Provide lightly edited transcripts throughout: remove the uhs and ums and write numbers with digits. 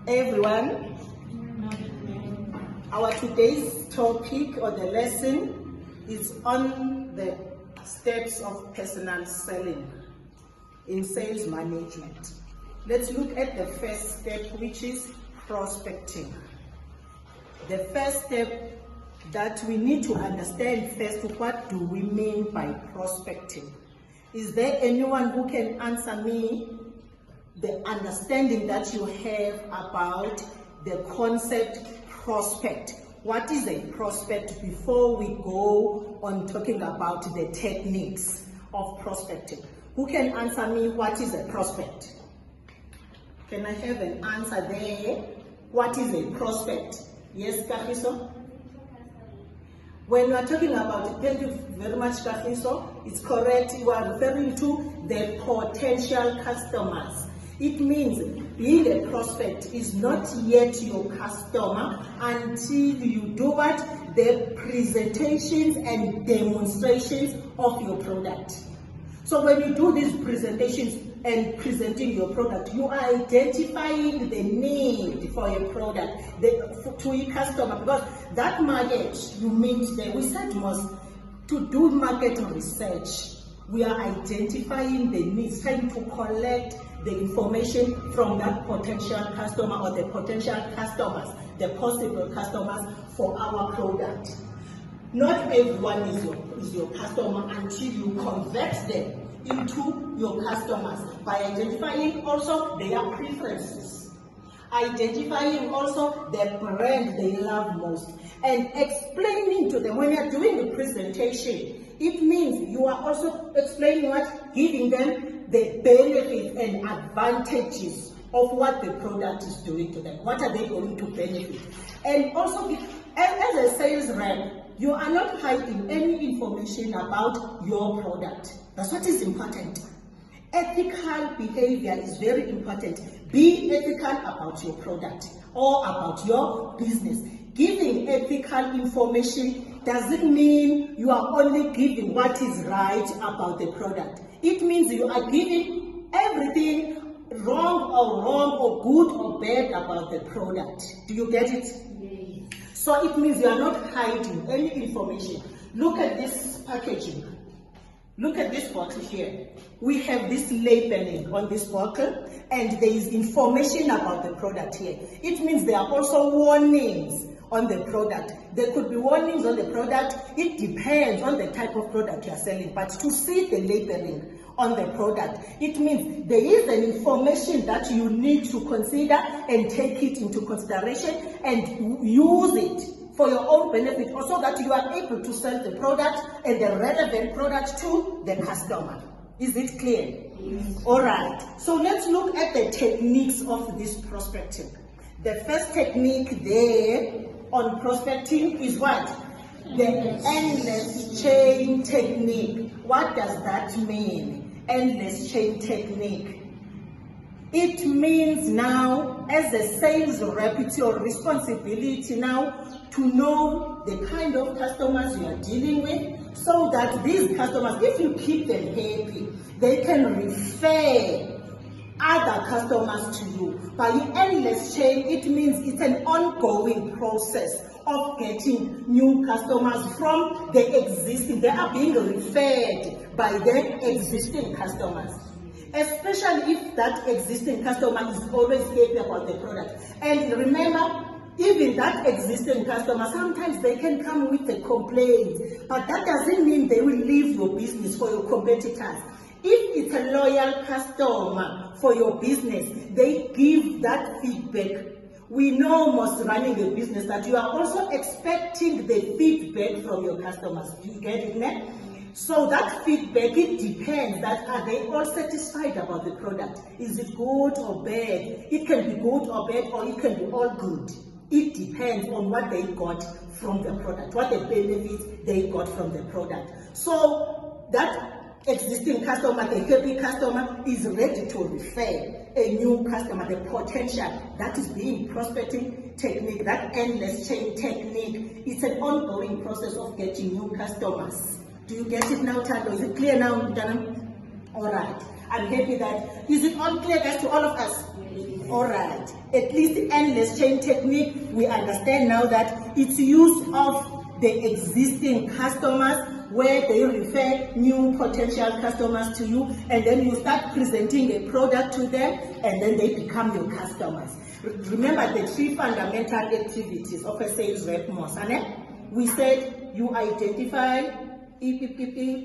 Everyone, our today's topic or the lesson is on the steps of personal selling in sales management. Let's look at the first step, which is prospecting. The first step that we need to understand first, what do we mean by prospecting? Is there anyone who can answer me the understanding that you have about the concept prospect? What is a prospect before we go on talking about the techniques of prospecting? Who can answer me what is a prospect? Can I have an answer there? What is a prospect? Yes, Kafiso? When you are talking about it, thank you very much, Kafiso. It's correct. You are referring to the potential customers. It means being a prospect is not yet your customer until you do what? The presentations and demonstrations of your product. So when you do these presentations and presenting your product, you are identifying the need for a product to a customer, because that market you meet there. We said to do market research. We are identifying the needs, trying to collect the information from that potential customer or the potential customers, the possible customers for our product. Not everyone is your customer until you convert them into your customers by identifying also their preferences, identifying also the brand they love most, and explaining to them. When you're doing the presentation, it means you are also explaining what? Giving them the benefits and advantages of what the product is doing to them. What are they going to benefit? And also, as a sales rep, you are not hiding any information about your product. That's what is important. Ethical behavior is very important. Be ethical about your product or about your business. Giving ethical information doesn't mean you are only giving what is right about the product. It means you are giving everything wrong or good or bad about the product. Do you get it? Yes. So it means you are not hiding any information. Look at this packaging. Look at this bottle here. We have this labeling on this bottle, and there is information about the product here. It means there are also warnings on the product. There could be warnings on the product. It depends on the type of product you are selling. But to see the labeling on the product, it means there is an information that you need to consider and take it into consideration and use it for your own benefit, also that you are able to sell the product and the relevant product to the customer. Is it clear? Yes. All right. So let's look at the techniques of this prospecting. The first technique there on prospecting is what? The endless chain technique. What does that mean? Endless chain technique. It means now, as a sales rep, it's your responsibility now to know the kind of customers you are dealing with, so that these customers, if you keep them happy, they can refer other customers to you. By endless chain, it means it's an ongoing process of getting new customers from the existing. They are being referred by the existing customers, especially if that existing customer is always happy about the product. And remember, even that existing customer, sometimes they can come with a complaint, but that doesn't mean they will leave your business for your competitors. If it's a loyal customer for your business, they give that feedback. We know, most running a business, that you are also expecting the feedback from your customers. Do you get it, man? So that feedback, it depends that are they all satisfied about the product? Is it good or bad? It can be good or bad, or it can be all good. It depends on what they got from the product, what the benefits they got from the product. So that existing customer, the happy customer, is ready to refer a new customer, the potential. That is being prospecting technique, that endless chain technique. It's an ongoing process of getting new customers. Do you get it now, Tando? Is it clear now, Dana? All right. I'm happy that, is it all clear, guys, to all of us? Yes. All right. At least the endless chain technique, we understand now that it's use of the existing customers where they refer new potential customers to you, and then you start presenting a product to them, and then they become your customers. Remember the three fundamental activities of a sales rep, Mosane? We said you identify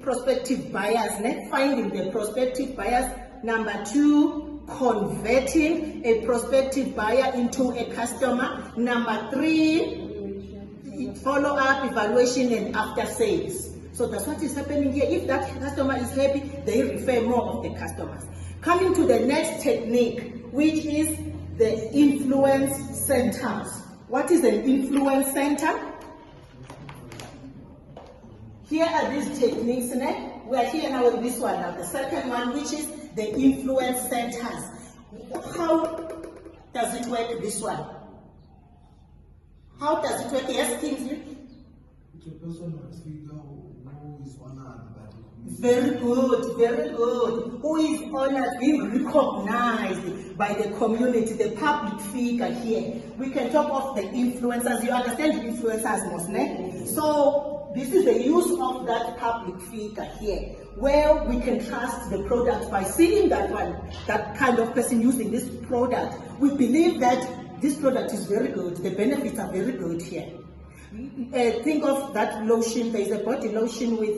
prospective buyers, finding the prospective buyers. Number 2, converting a prospective buyer into a customer. Number 3, follow-up, evaluation, and after sales. So that's what is happening here. If that customer is happy, they refer more of the customers. Coming to the next technique, which is the influence centers. What is an influence center? Here are these techniques. We are here now with this one now. The second one, which is the influence centers. How does it work, this one? How does it work? Yes, Kingsley? It's a personal figure who is honored by the community. Very good, very good. Who is honored, being recognized by the community, the public figure here. We can talk of the influencers. You understand the influencers, Mosne? So, this is the use of that public figure here, where we can trust the product by seeing that one, that kind of person using this product. We believe that this product is very good, the benefits are very good here. Think of that lotion, there is a body lotion with,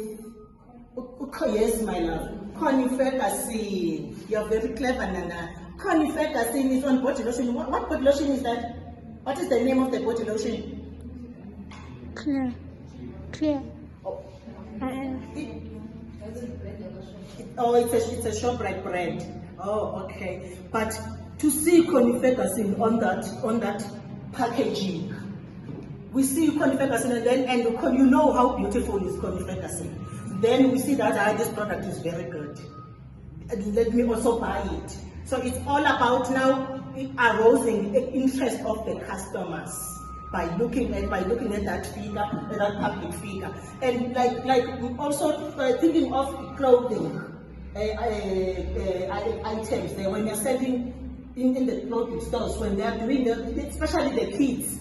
yes my love, Connie Ferguson. You are very clever, Nana. Connie Ferguson is on body lotion. What body lotion is that? What is the name of the body lotion? Clear. Oh. It's a ShopRite brand. Oh, okay. But to see Connie Ferguson on that packaging, we see Connie Ferguson, and you know how beautiful is Connie Ferguson. Then we see that this product is very good. And let me also buy it. So it's all about now arousing the interest of the customers by looking at that figure, that public figure, and like also thinking of clothing items. There, when you're selling in the clothing stores, when they are doing especially the kids,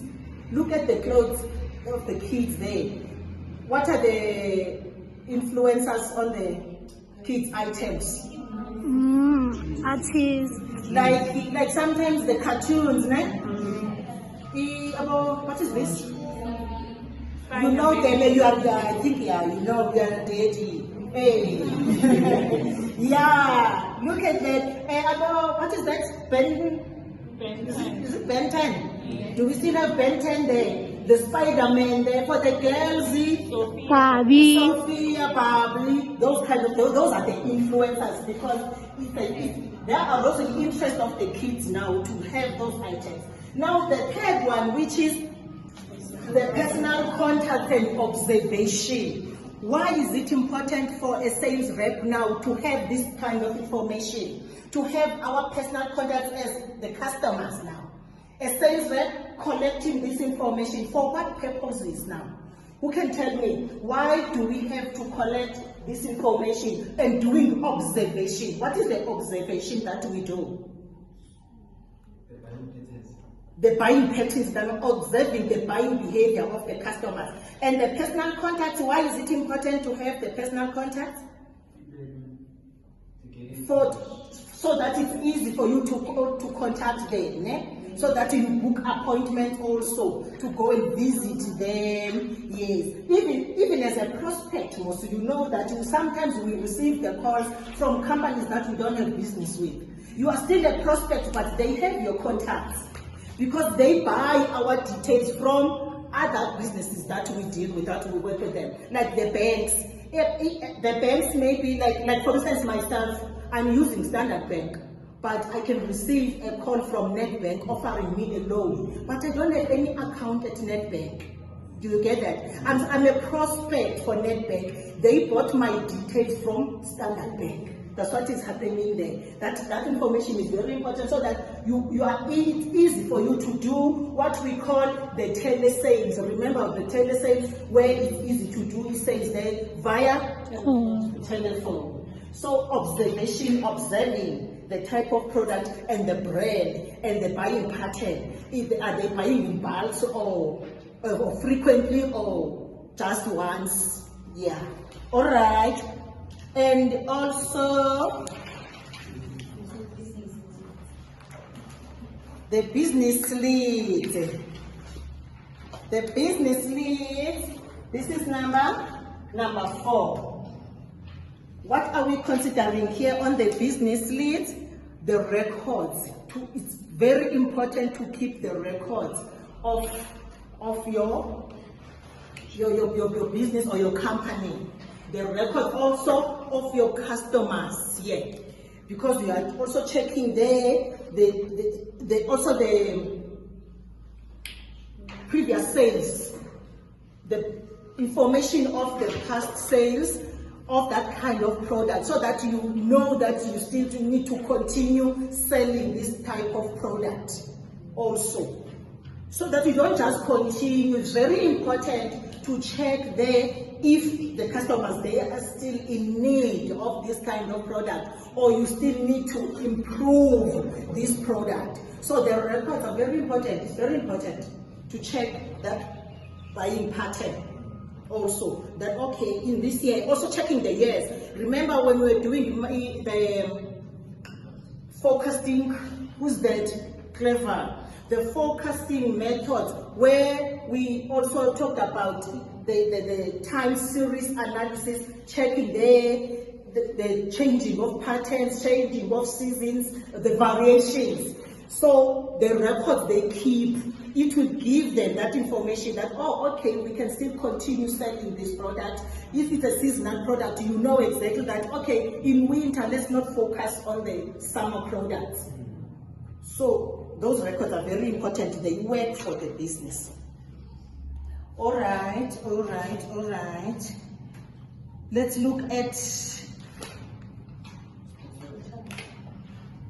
look at the clothes of the kids there. What are the influencers on the kids items? Artists. Like sometimes the cartoons, about what is this? You know them, you are I think you know we are deity. Hey. Yeah, look at that. About what is that? Is it Ben 10? Do we still have Ben 10 there? The Spider-Man there for the girls, Sophia, Barbie, those are the influencers, because there are also the interest of the kids now to have those items. Now the third one, which is the personal contact and observation. Why is it important for a sales rep now to have this kind of information? To have our personal contacts as the customers now. A sales rep collecting this information for what purposes now? Who can tell me, why do we have to collect this information and doing observation? What is the observation that we do? The buying patterns, that are observing the buying behavior of the customers. And the personal contacts, why is it important to have the personal contacts? So that it's easy for you to contact them, so that you book appointments also to go and visit them. Yes, even as a prospect, also, you know that sometimes we receive the calls from companies that we don't have business with. You are still a prospect, but they have your contacts, because they buy our details from other businesses that we deal with, that we work with them, like the banks. The banks may be like for instance, myself, I'm using Standard Bank, but I can receive a call from Nedbank offering me a loan, but I don't have any account at Nedbank. Do you get that? I'm a prospect for Nedbank. They bought my details from Standard Bank. That's what is happening there. That information is very important, so that it's easy for you to do what we call the telesales. Remember the telesales, where it's easy to do sales there via telephone. So observing, the type of product and the brand and the buying pattern. Are they buying in bulks or frequently or just once? Yeah. All right. And also the business lead. The business lead, this is number 4. What are we considering here on the business lead? The records. It's very important to keep the records of your business or your company. The record also of your customers here, because you are also checking the previous sales, the information of the past sales of that kind of product, so that you know that you still need to continue selling this type of product also. So that you don't just continue. It's very important to check there if the customers there are still in need of this kind of product, or you still need to improve this product. So the records are very important. It's very important to check that buying pattern. Also, that okay, in this year, also checking the years. Remember when we were doing the forecasting, who's that? Clever. The forecasting methods, where we also talked about the time series analysis, checking the changing of patterns, changing of seasons, the variations. So the records they keep, it will give them that information that, oh, okay, we can still continue selling this product. If it's a seasonal product, you know exactly that, okay, in winter, let's not focus on the summer products. So those records are very important. They work for the business. All right. Let's look at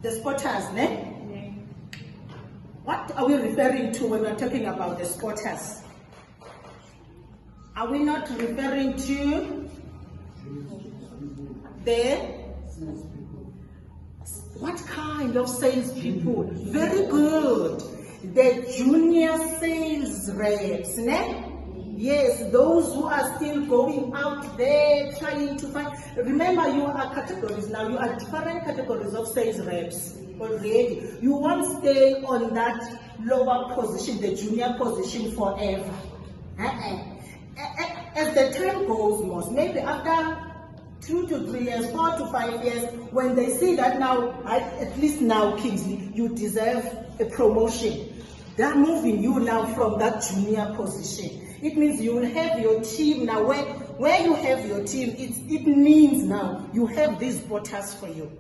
the spotters, ne? What are we referring to when we're talking about the spotters? Are we not referring to what kind of salespeople? Very good. The junior sales reps, ne? Yes, those who are still going out there trying to find. Remember, you are categories now. You are different categories of sales reps already. You won't stay on that lower position, the junior position forever. As the time goes, most maybe after 2 to 3 years, 4 to 5 years, when they see that now, at least now, Kingsley, you deserve a promotion, they're moving you now from that junior position. It means you will have your team now. Where you have your team, it means now you have these spotters for you.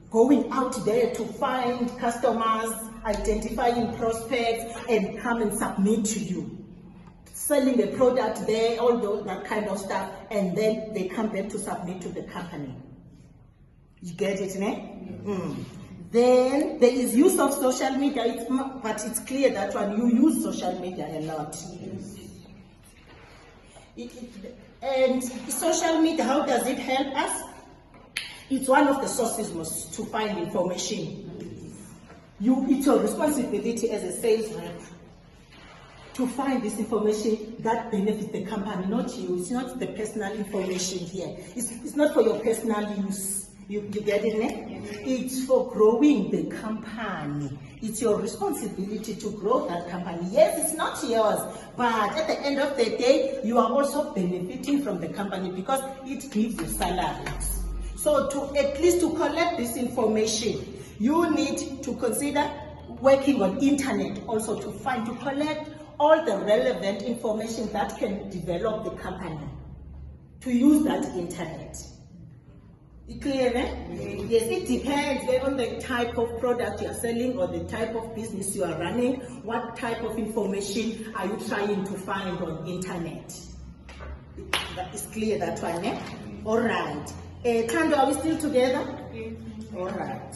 Going out there to find customers, identifying prospects, and come and submit to you. Selling the product there, all that kind of stuff, and then they come back to submit to the company. You get it, ne? Then there is use of social media, but it's clear that when you use social media a lot. And social media, how does it help us? It's one of the sources to find information. It's your responsibility as a sales rep to find this information that benefits the company, not you. It's not the personal information here. It's not for your personal use. You get it, ne? It's for growing the company. It's your responsibility to grow that company. Yes, it's not yours, but at the end of the day, you are also benefiting from the company because it gives you salaries. So at least to collect this information, you need to consider working on internet also to collect all the relevant information that can develop the company, to use that internet. Clear, eh? Yes, it depends on the type of product you are selling or the type of business you are running. What type of information are you trying to find on internet? That is clear, that one, eh? All right. Tando, are we still together? All right.